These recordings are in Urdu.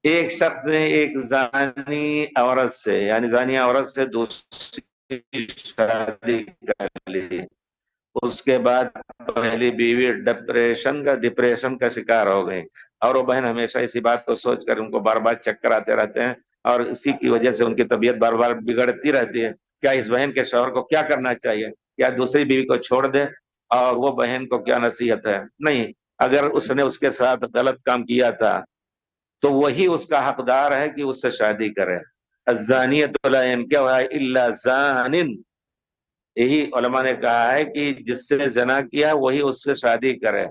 ایک شخص نے ایک زانی عورت سے، یعنی زانی عورت سے دوسری شادی کر لی، اس کے بعد پہلی بیوی ڈپریشن کا شکار ہو گئی، اور وہ بہن ہمیشہ اسی بات کو سوچ کر ان کو بار بار چکر آتے رہتے ہیں، اور اسی کی وجہ سے ان کی طبیعت بار بار بگڑتی رہتی ہے۔ کیا اس بہن کے شوہر کو کیا کرنا چاہیے؟ کیا دوسری بیوی کو چھوڑ دے؟ اور وہ بہن کو کیا نصیحت ہے؟ نہیں، اگر اس نے اس کے ساتھ غلط کام کیا تھا تو وہی اس کا حقدار ہے کہ اس سے شادی کرے۔ الزانیۃ لا ينکحها الا زان، یہی علماء نے کہا ہے کہ جس سے زنا کیا وہی اس سے شادی کرے۔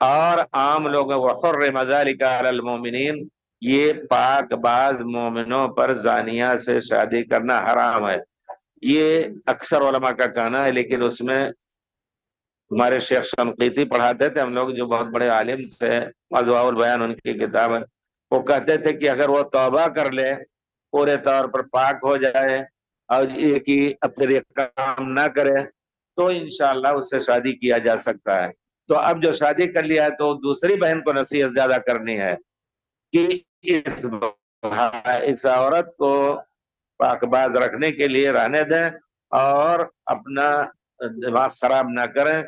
اور عام لوگ وحرم ذلک علی المؤمنین، یہ پاک باز مومنوں پر زانیہ سے شادی کرنا حرام ہے۔ یہ اکثر علماء کا کہنا ہے، لیکن اس میں ہمارے شیخ شنقیطی پڑھاتے تھے ہم لوگ، جو بہت بڑے عالم تھے، اضواء البیان ان کی کتاب ہے، وہ کہتے تھے کہ اگر وہ توبہ کر لے، پورے طور پر پاک ہو جائے، اور ایک ہی پھر ایک کام نہ کرے، تو انشاءاللہ اس سے شادی کیا جا سکتا ہے۔ تو اب جو شادی کر لیا ہے تو دوسری بہن کو نصیحت زیادہ کرنی ہے کہ اس اس عورت کو پاک باز رکھنے کے لیے رہنے دیں، اور اپنا دماغ خراب نہ کریں،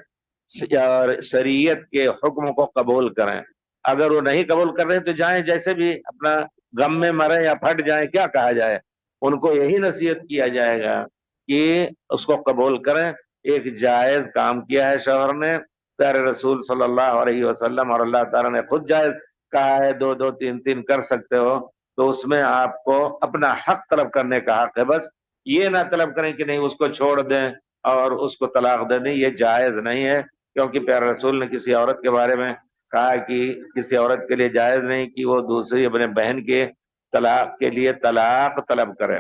اور شریعت کے حکم کو قبول کریں۔ اگر وہ نہیں قبول کر رہے تو جائیں، جیسے بھی اپنا غم میں مریں یا پھٹ جائیں، کیا کہا جائے؟ ان کو یہی نصیحت کیا جائے گا کہ اس کو قبول کریں۔ ایک جائز کام کیا ہے شوہر نے، پیارے رسول صلی اللہ علیہ وسلم اور اللہ تعالیٰ نے خود جائز کہا ہے، دو دو تین تین کر سکتے ہو، تو اس میں آپ کو اپنا حق طلب کرنے کا حق ہے۔ بس یہ نہ طلب کریں کہ نہیں اس کو چھوڑ دیں اور اس کو طلاق دے دیں، یہ جائز نہیں ہے، کیونکہ پیارے رسول نے کسی عورت کے بارے میں کہا کہ کسی عورت کے لیے جائز نہیں کہ وہ دوسری اپنے بہن کے طلاق کے لیے طلاق طلب کرے۔